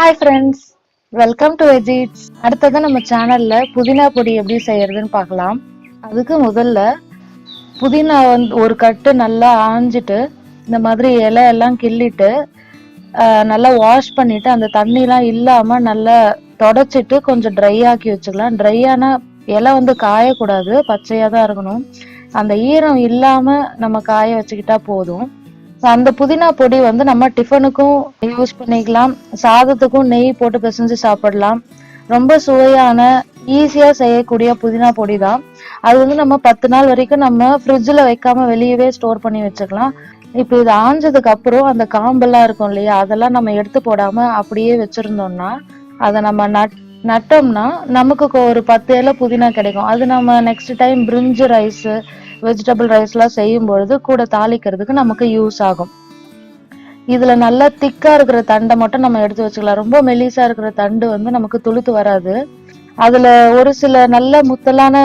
Hi friends, welcome to Vegits. அடுத்தது நம்ம சேனல்ல புதினா பொடி எப்படி செய்யறதுன்னு பார்க்கலாம். அதுக்கு முதல்ல புதினா ஒரு கட்டு நல்லா ஆஞ்சிட்டு இந்த மாதிரி இலை எல்லாம் கிள்ளிட்டு நல்லா வாஷ் பண்ணிட்டு அந்த தண்ணிலாம் இல்லாம நல்லா தொடச்சிட்டு கொஞ்சம் ட்ரை ஆக்கி வச்சுக்கலாம். ட்ரையான இலை காயக்கூடாது, பச்சையா தான் இருக்கணும். அந்த ஈரம் இல்லாம நம்ம காய வச்சுக்கிட்டா போதும். அந்த புதினா பொடி நம்ம டிஃபனுக்கும் யூஸ் பண்ணிக்கலாம், சாதத்துக்கும் நெய் போட்டு பிசைஞ்சு சாப்பிடலாம். ரொம்ப சுவையான ஈஸியா செய்யக்கூடிய புதினா பொடி தான். அது நம்ம 10 நாள் வரைக்கும் நம்ம ஃப்ரிட்ஜில் வைக்காம வெளியவே ஸ்டோர் பண்ணி வச்சுக்கலாம். இப்போ இது ஆஞ்சதுக்கு அப்புறம் அந்த காம்பெல்லாம் இருக்கும் இல்லையா, அதெல்லாம் நம்ம எடுத்து போடாம அப்படியே வச்சிருந்தோம்னா அதை நம்ம நட்டோம்னா நமக்கு ஒரு 10 இலை புதினா கிடைக்கும். அது நம்ம நெக்ஸ்ட் டைம் பிரிஞ்சு ரைஸ், வெஜிடபிள் ரைஸ்லாம் செய்யும் பொழுது கூட தாளிக்கிறதுக்கு நமக்கு யூஸ் ஆகும். இதுல நல்லா திக்கா இருக்கிற தண்டை மட்டும் நம்ம எடுத்து வச்சுக்கலாம். ரொம்ப மெலிசா இருக்கிற தண்டு நமக்கு துளுத்து வராது. அதுல ஒரு சில நல்ல முத்தலான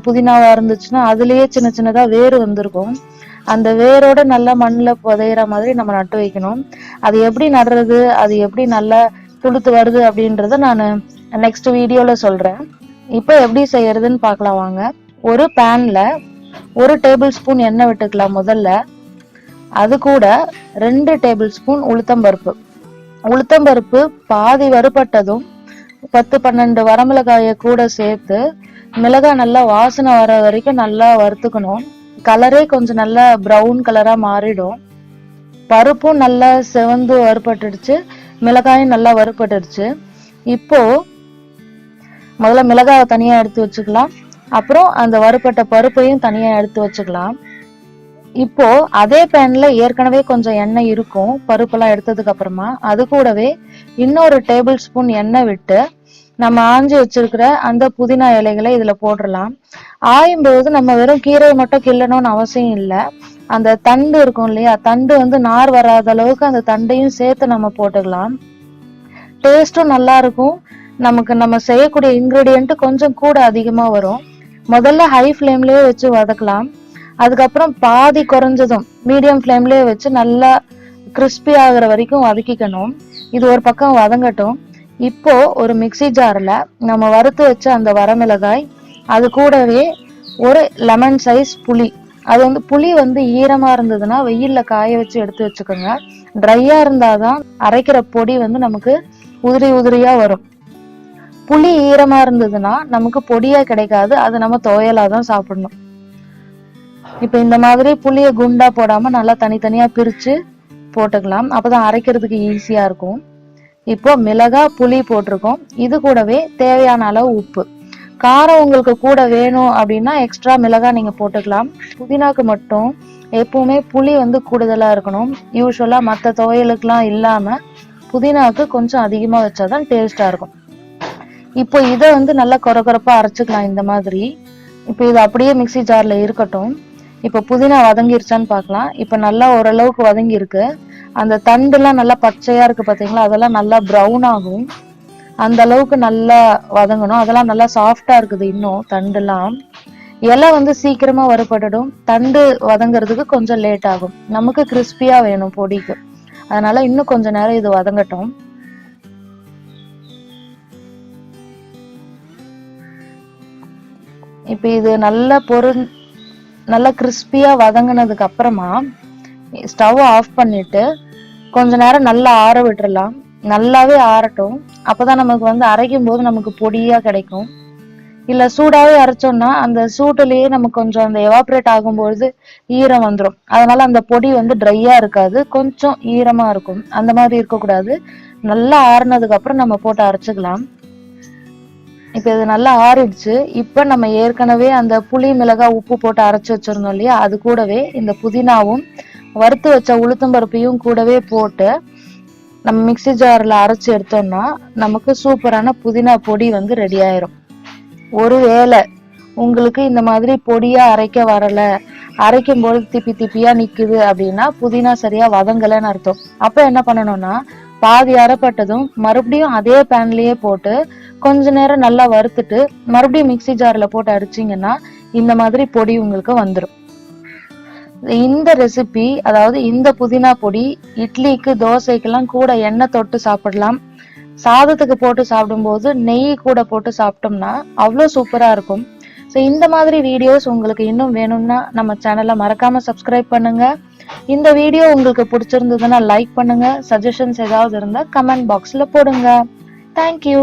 புதினாவா இருந்துச்சுன்னா அதுலயே சின்ன சின்னதா வேறு வந்திருக்கும். அந்த வேரோட நல்லா மண்ணுல புதையிற மாதிரி நம்ம நட்டு வைக்கணும். அது எப்படி நடுறது, அது எப்படி நல்லா துளுத்து வருது அப்படின்றத நான் நெக்ஸ்ட் வீடியோல சொல்றேன். இப்போ எப்படி செய்யறதுன்னு பார்க்கலாம் வாங்க. ஒரு பேன்ல 1 டேபிள் ஸ்பூன் எண்ணெய் விட்டுக்கலாம் முதல்ல. அது கூட 2 டேபிள் ஸ்பூன் உளுத்தம்பருப்பு பாதி வறுபட்டதும் 10-12 வரமிளகாய கூட சேர்த்து மிளகாய் நல்லா வாசனை வர வரைக்கும் நல்லா வறுத்துக்கணும். கலரே கொஞ்சம் நல்லா ப்ரௌன் கலரா மாறிடும். பருப்பும் நல்லா செவந்து வறுபட்டுடுச்சு, மிளகாயும் நல்லா வறுபட்டுடுச்சு. இப்போ முதல்ல மிளகாவை தனியா எடுத்து வச்சுக்கலாம், அப்புறம் அந்த வறுபட்ட பருப்பையும் தனியா எடுத்து வச்சுக்கலாம். இப்போ அதே பேன்ல ஏற்கனவே கொஞ்சம் எண்ணெய் இருக்கும் பருப்பெல்லாம் எடுத்ததுக்கு அப்புறமா. அது கூடவே இன்னொரு டேபிள் ஸ்பூன் எண்ணெய் விட்டு நம்ம ஆஞ்சி வச்சிருக்கிற அந்த புதினா இலைகளை இதுல போடலாம். ஆயும் போது நம்ம வெறும் கீரையை மட்டும் கிள்ளணும்னு அவசியம் இல்லை. அந்த தண்டு இருக்கும் இல்லையா, தண்டு நார் வராத அளவுக்கு அந்த தண்டையும் சேர்த்து நம்ம போட்டுக்கலாம். டேஸ்டும் நல்லா இருக்கும். நம்ம செய்யக்கூடிய இன்கிரீடியன்ட் கொஞ்சம் கூட அதிகமா வரும். முதல்ல ஹை ஃப்ளேம்லயே வச்சு வதக்கலாம். அதுக்கப்புறம் பாதி குறைஞ்சதும் மீடியம் ஃப்ளேம்லயே வச்சு நல்லா கிறிஸ்பி ஆகுற வரைக்கும் வதக்கிக்கணும். இது ஒரு பக்கம் வதங்கட்டும். இப்போ ஒரு மிக்சி ஜார்ல நம்ம வறுத்து வச்ச அந்த வரமிளகாய், அது கூடவே ஒரு லெமன் சைஸ் புளி. அது புளி ஈரமா இருந்ததுன்னா வெயில்ல காய வச்சு எடுத்து வச்சுக்கோங்க. ட்ரையா இருந்தாதான் அரைக்கிற பொடி நமக்கு உதிரி உதிரியா வரும். புளி ஈரமா இருந்ததுன்னா நமக்கு பொடியா கிடைக்காது, அது நம்ம துவையலாதான் சாப்பிடணும். இப்ப இந்த மாதிரி புளிய குண்டா போடாம நல்லா தனித்தனியா பிரிச்சு போட்டுக்கலாம், அப்பதான் அரைக்கிறதுக்கு ஈஸியா இருக்கும். இப்போ மிளகாய் புளி போட்டிருக்கோம். இது கூடவே தேவையான அளவு உப்பு. காரம் உங்களுக்கு கூட வேணும் அப்படின்னா எக்ஸ்ட்ரா மிளகாய் நீங்க போட்டுக்கலாம். புதினாக்கு மட்டும் எப்பவுமே புளி கூடுதலா இருக்கணும். யூஸ்வலா மற்ற துவையலுக்குலாம் இல்லாம புதினாக்கு கொஞ்சம் அதிகமா வச்சாதான் டேஸ்டா இருக்கும். இப்போ இதை நல்லா கொரகொரப்பா அரைச்சுக்கலாம் இந்த மாதிரி. இப்போ இது அப்படியே மிக்சி ஜார்ல இருக்கட்டும். இப்ப புதினா வதங்கிருச்சான்னு பார்க்கலாம். இப்ப நல்லா ஓரளவுக்கு வதங்கி இருக்கு. அந்த தண்டு எல்லாம் நல்லா பச்சையா இருக்கு பாத்தீங்களா, அதெல்லாம் நல்லா ப்ரௌன் ஆகும். அந்த அளவுக்கு நல்லா வதங்கணும். அதெல்லாம் நல்லா சாஃப்டா இருக்குது. இன்னும் தண்டு எல்லாம் இலை சீக்கிரமா வறுபட்டுடும். தண்டு வதங்கிறதுக்கு கொஞ்சம் லேட் ஆகும். நமக்கு கிறிஸ்பியா வேணும் பொடிக்கு, அதனால இன்னும் கொஞ்ச நேரம் இது வதங்கட்டும். இப்ப இது நல்லா கிறிஸ்பியா வதங்கினதுக்கு அப்புறமா ஸ்டவ் ஆஃப் பண்ணிட்டு கொஞ்ச நேரம் நல்லா ஆற விட்டுறலாம். நல்லாவே ஆறட்டும். அப்பதான் நமக்கு அரைக்கும் போது நமக்கு பொடியா கிடைக்கும். இல்ல சூடாவே அரைச்சோம்னா அந்த சூட்டுலயே நமக்கு கொஞ்சம் அந்த எவாப்ரேட் ஆகும்போது ஈரம் வந்துடும். அதனால அந்த பொடி ட்ரையா இருக்காது, கொஞ்சம் ஈரமா இருக்கும். அந்த மாதிரி இருக்கக்கூடாது. நல்லா ஆறுனதுக்கு அப்புறம் நம்ம போட்டு அரைச்சுக்கலாம். இப்ப இது நல்லா ஆறிடுச்சு. இப்ப நம்ம ஏற்கனவே அந்த புளி மிளகாய் உப்பு போட்டு அரைச்சு வச்சிருந்தோம் இல்லையா, அது கூடவே இந்த புதினாவும் வறுத்து வச்ச உளுத்தம்பருப்பையும் கூடவே போட்டு நம்ம மிக்சி ஜார்ல அரைச்சு எடுத்தோம்னா நமக்கு சூப்பரான புதினா பொடி ரெடி ஆயிரும். ஒருவேளை உங்களுக்கு இந்த மாதிரி பொடியா அரைக்க வரல, அரைக்கும் போது திப்பி திப்பியா நிக்குது அப்படின்னா புதினா சரியா வதங்கலைன்னு அர்த்தம். அப்ப என்ன பண்ணணும்னா பாதி அரைப்பட்டதும் மறுபடியும் அதே பேன்லயே போட்டு கொஞ்ச நேரம் நல்லா வறுத்துட்டு மறுபடியும் மிக்சி ஜார்ல போட்டு அடிச்சிங்கன்னா இந்த மாதிரி பொடி உங்களுக்கு வந்துடும். இந்த ரெசிபி, அதாவது இந்த புதினா பொடி இட்லிக்கு தோசைக்கெல்லாம் கூட எண்ணெய் தொட்டு சாப்பிடலாம். சாதத்துக்கு போட்டு சாப்பிடும்போது நெய் கூட போட்டு சாப்பிட்டோம்னா அவ்வளோ சூப்பரா இருக்கும். ஸோ இந்த மாதிரி வீடியோஸ் உங்களுக்கு இன்னும் வேணும்னா நம்ம சேனலை மறக்காம சப்ஸ்கிரைப் பண்ணுங்க. இந்த வீடியோ உங்களுக்கு பிடிச்சிருந்ததுன்னா லைக் பண்ணுங்க. சஜஷன்ஸ் ஏதாவது இருந்தா கமெண்ட் பாக்ஸ்ல போடுங்க. தேங்க்யூ.